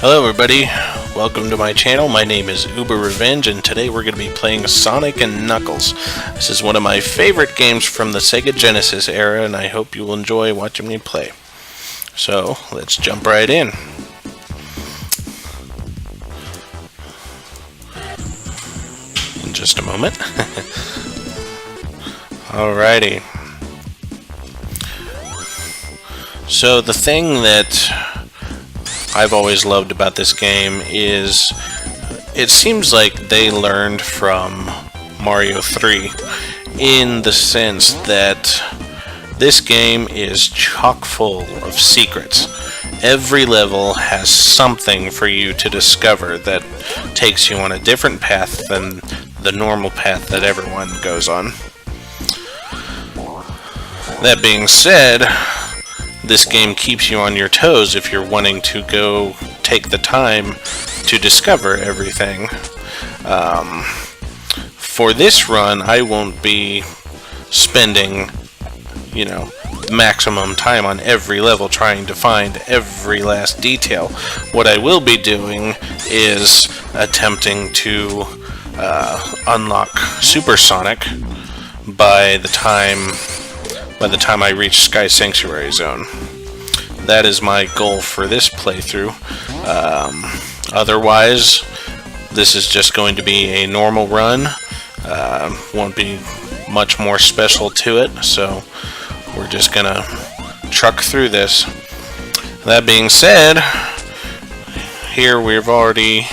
Hello everybody, welcome to my channel. My name is Uber Revenge and today we're going to be playing Sonic and Knuckles. This is one of my favorite games from the Sega Genesis era and I hope you will enjoy watching me play. So, let's jump right in. In just a moment. Alrighty. So the thing that I've always loved about this game is it seems like they learned from Mario 3 in the sense that this game is chock full of secrets. Every level has something for you to discover that takes you on a different path than the normal path that everyone goes on. That being said, this game keeps you on your toes if you're wanting to go take the time to discover everything. For this run, I won't be spending, maximum time on every level trying to find every last detail. What I will be doing is attempting to unlock Super Sonic by the time I reach Sky Sanctuary Zone. That is my goal for this playthrough. Otherwise, this is just going to be a normal run. Won't be much more special to it, so we're just gonna truck through this. That being said, here we've already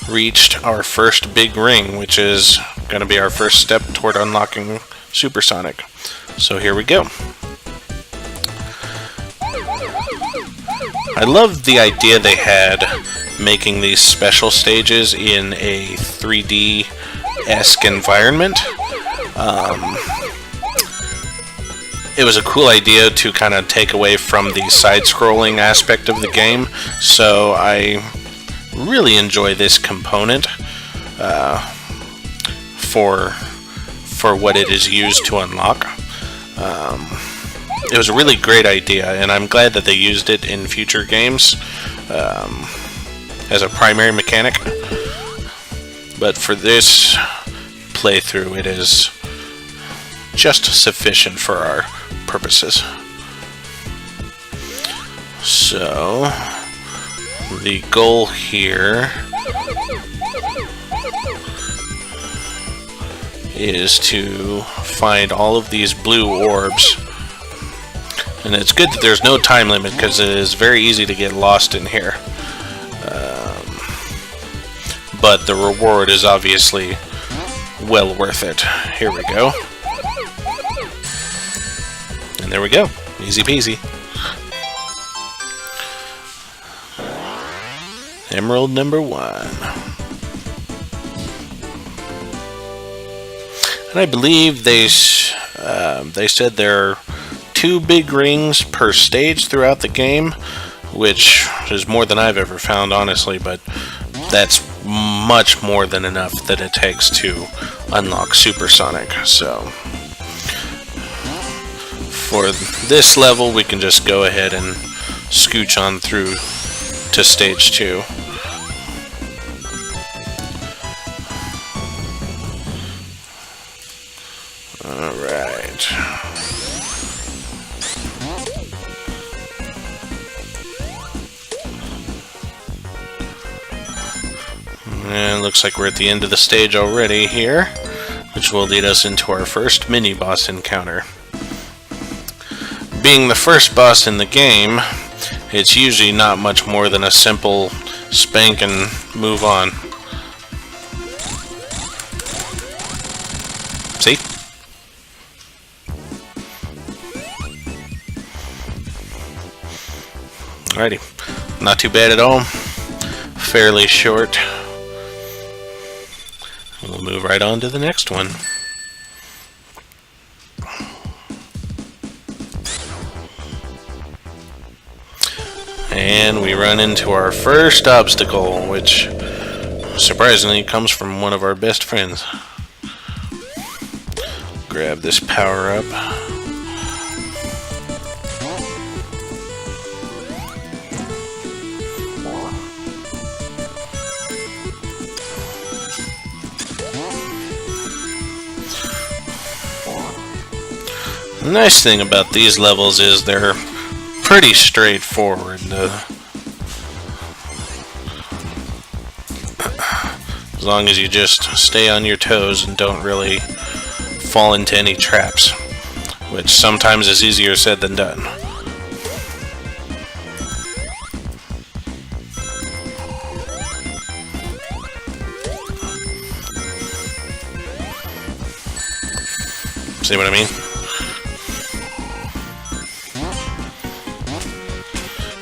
reached our first big ring, which is going to be our first step toward unlocking Super Sonic. So here we go. I love the idea they had making these special stages in a 3D-esque environment. It was a cool idea to kind of take away from the side-scrolling aspect of the game, so I really enjoy this component for what it is used to unlock. It was a really great idea, and I'm glad that they used it in future games as a primary mechanic. But for this playthrough, it is just sufficient for our purposes. So, the goal here is to find all of these blue orbs. And it's good that there's no time limit because it is very easy to get lost in here. But the reward is obviously well worth it. Here we go. And there we go. Easy peasy. Emerald number 1. And I believe they said there are 2 big rings per stage throughout the game, which is more than I've ever found, honestly, but that's much more than enough that it takes to unlock Super Sonic. So for this level, we can just go ahead and scooch on through to stage 2. Alright. And looks like we're at the end of the stage already here, which will lead us into our first mini-boss encounter. Being the first boss in the game, it's usually not much more than a simple spank and move on. See? Alrighty, not too bad at all. Fairly short. We'll move right on to the next one. And we run into our first obstacle, which surprisingly comes from one of our best friends. Grab this power up. The nice thing about these levels is they're pretty straightforward. As long as you just stay on your toes and don't really fall into any traps, which sometimes is easier said than done. See what I mean?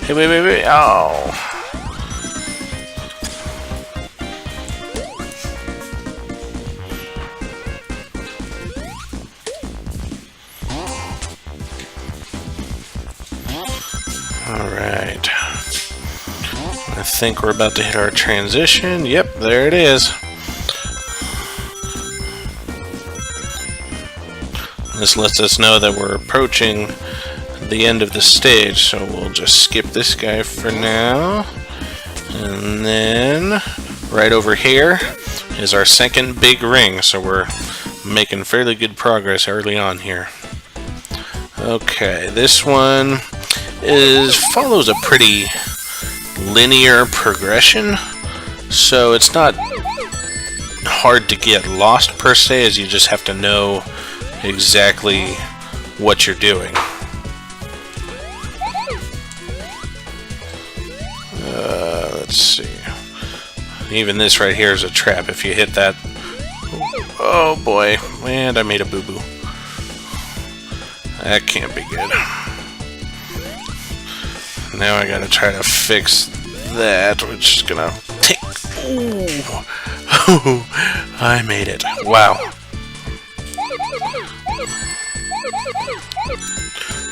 Hey, wait. Oh. Alright. I think we're about to hit our transition. Yep, there it is. This lets us know that we're approaching the end of the stage, so we'll just skip this guy for now. And then right over here is our second big ring, so we're making fairly good progress early on here. Okay, this one follows a pretty linear progression, so it's not hard to get lost per se, as you just have to know exactly what you're doing. Let's see. Even this right here is a trap. If you hit that, oh boy, and I made a boo-boo. That can't be good. Now I gotta try to fix that, which is gonna take. Ooh. I made it. Wow.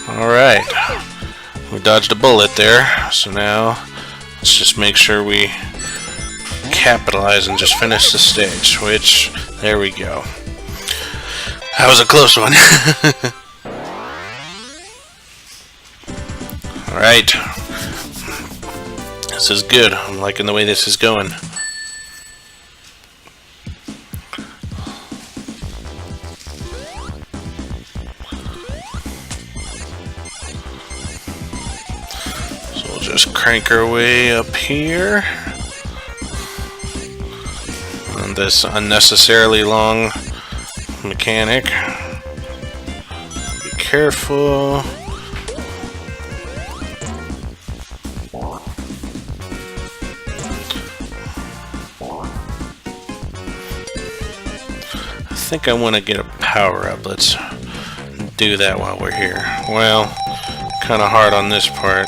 Alright. We dodged a bullet there, so now let's just make sure we capitalize and just finish the stage, which, there we go. That was a close one. Alright. This is good. I'm liking the way this is going. So we'll just crank our way up here. On this unnecessarily long mechanic. Be careful. I think I want to get a power up. Let's do that while we're here. Well, kind of hard on this part.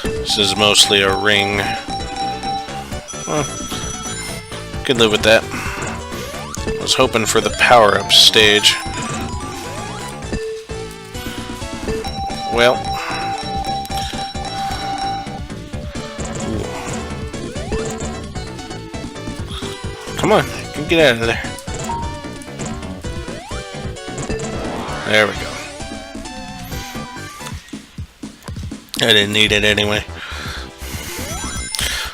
This is mostly a ring. Well, could live with that. I was hoping for the power up stage. Well. Come on, you can get out of there. There we go. I didn't need it anyway.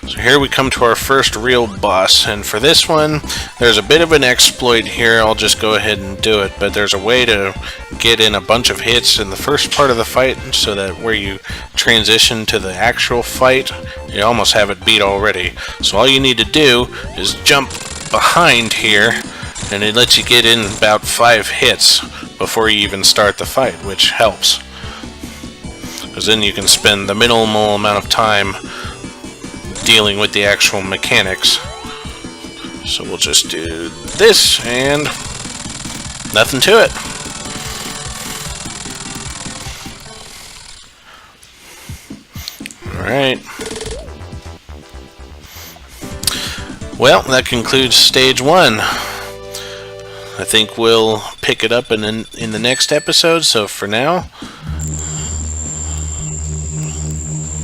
So here we come to our first real boss, and for this one, there's a bit of an exploit here. I'll just go ahead and do it, but there's a way to get in a bunch of hits in the first part of the fight, so that where you transition to the actual fight, you almost have it beat already. So all you need to do is jump behind here, and it lets you get in about 5 hits before you even start the fight, which helps, because then you can spend the minimal amount of time dealing with the actual mechanics. So we'll just do this, and nothing to it. Alright. Well, that concludes stage 1. I think we'll pick it up in the next episode, so for now,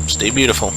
stay beautiful.